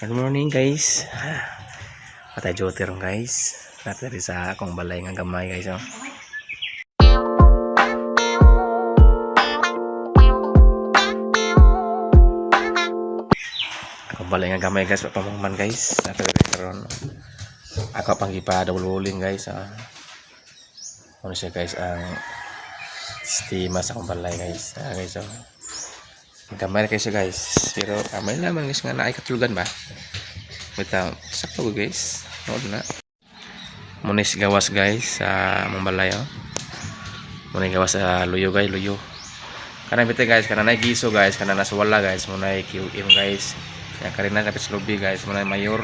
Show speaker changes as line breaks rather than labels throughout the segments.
Good morning guys. Patay joter guys. Natari sa akong balay nga gamay guys. Oh. Akong balay nga gamay guys. Papamuman guys. Natari karon. Ako pang ipadawululing guys. Ano siya guys ang stima sa akong balay guys. Guys oh. Gamay kayo siya guys. Pero kamay naman guys nga naay katulugan ba. Bitaw, sakto guys. Nood na. Munis gawas guys sa mambalay oh. Munis gawas sa luyo guys, luyo. Kana bitaw guys, kana nay giso guys, kana naswala guys, munay QM guys. Ya karina napit sa lobby guys, munay mayor.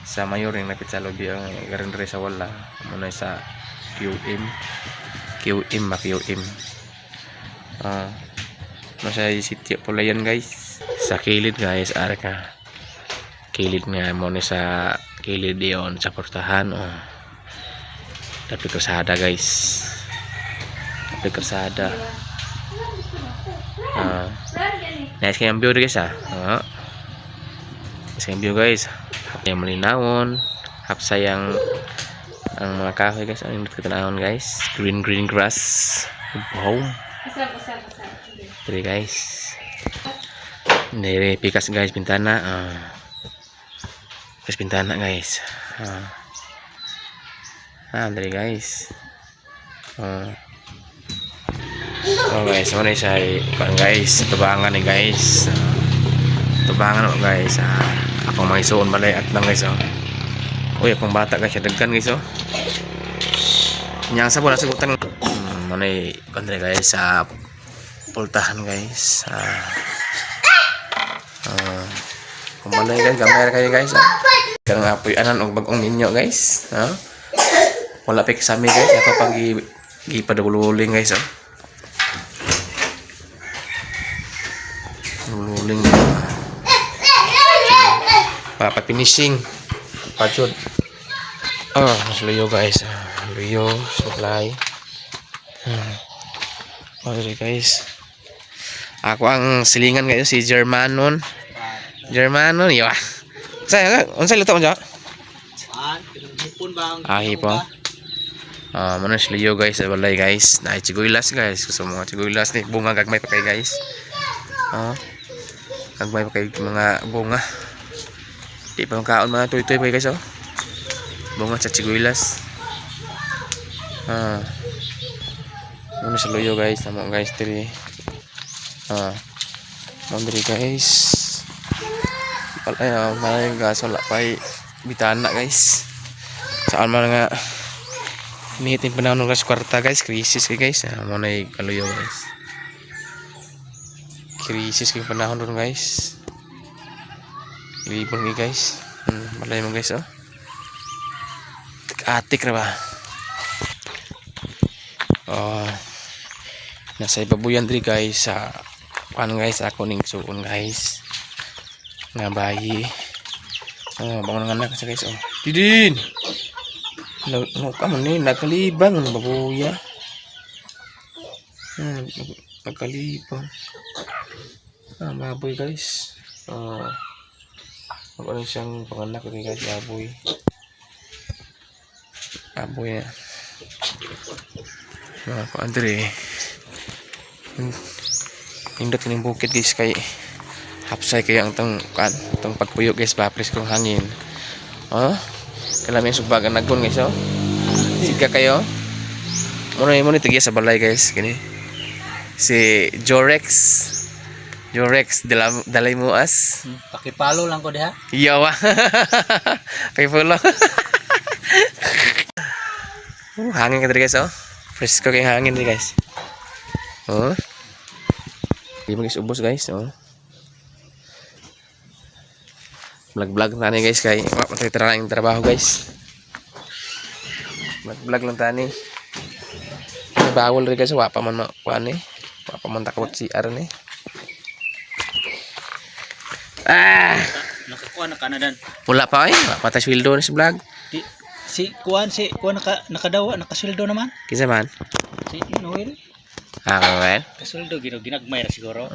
Sa mayor yung napit sa lobby ang garin diri sa wala. Munay sa QM. QM ba QM. Nasa sitio pula yan guys. Sa kilid guys, ara ka. Kilid nga mo ni sa kilid diyon sa portahan oh. Tapi kersada guys. Tapi kersada. Nice kayang view guys ah. Nice kayang view guys. Hap yang melinawon. Hap sayang ang mga kahoy guys. Ang indot katanahon guys. Green grass. Wow. Dari guys. Dari pikas guys bintana. Pikas bintana guys. Dari guys. Oh guys, mana saya kan guys, tebangan nih guys. Tebangan kok guys. Akong maisuon balay at lang guys oh. Uy, akong bata guys, dagkan guys oh. Nyang sa bola sagutan. Mana kan guys sa pultahan guys. Kumbalay guys, gamay kayo guys. Kang apoy anan og bag-ong ninyo guys. Wala pa kasami guys, ako pag gipadululing guys oh. Luling. Para finishing. Pajud. Luyo guys. Luyo supply. Okay guys. Ako ang silingan ngayon si Germanon. Germanon, iya. Saya unsay luto mo dyan?
Hipon bang?
Hipon. Manas liyo guys, balay guys. Na chiguilas guys. Gusto mo chiguilas ni bunga gagmay pa kay guys. Gagmay pa kay mga bunga. Di pa kaon mga tuy-tuy pa guys oh. Bunga sa chiguilas. Ano sa luyo guys, tama guys diri. Mandiri guys. Ay, maraming gas wala pa bitana guys. Saan man nga nihitin panahon ng kwarta guys, krisis guys. Mo na kaluyo guys. Krisis kay panahon ron guys. Ilibon guys. Malay mo guys oh. Atik na ba? Nasa ibabuyan diri guys sa paano guys ako ning suon guys nga bayi bangon nga anak sa guys oh didin no ka man ni nagkalibang ng babuya nagkalibang baboy guys ano siyang panganak ni guys baboy ako Andre indot ning bukid guys kay hapsay kayo ang tong pagpuyo guys papres kong hangin kailangan subagan nagon guys oh siga kayo muna tigiya sa balay guys kini si Jorex dalay muas
Pakipalo lang ko diha
yawa pakipalo hangin ka diri guys oh fresco kay hangin diri guys di mo guys ubos guys vlog tani guys kay matitira lang yung trabaho guys vlog lang tani bawal rin guys wapa man makuan wapa man takot si ar ni
nakakuha na kanadan
wala pa wapa ta sweldo ni si vlog
si kuan nakadawa nakasildo naman
kinsa man
si Noel
well
kasildo ginagmay ra siguro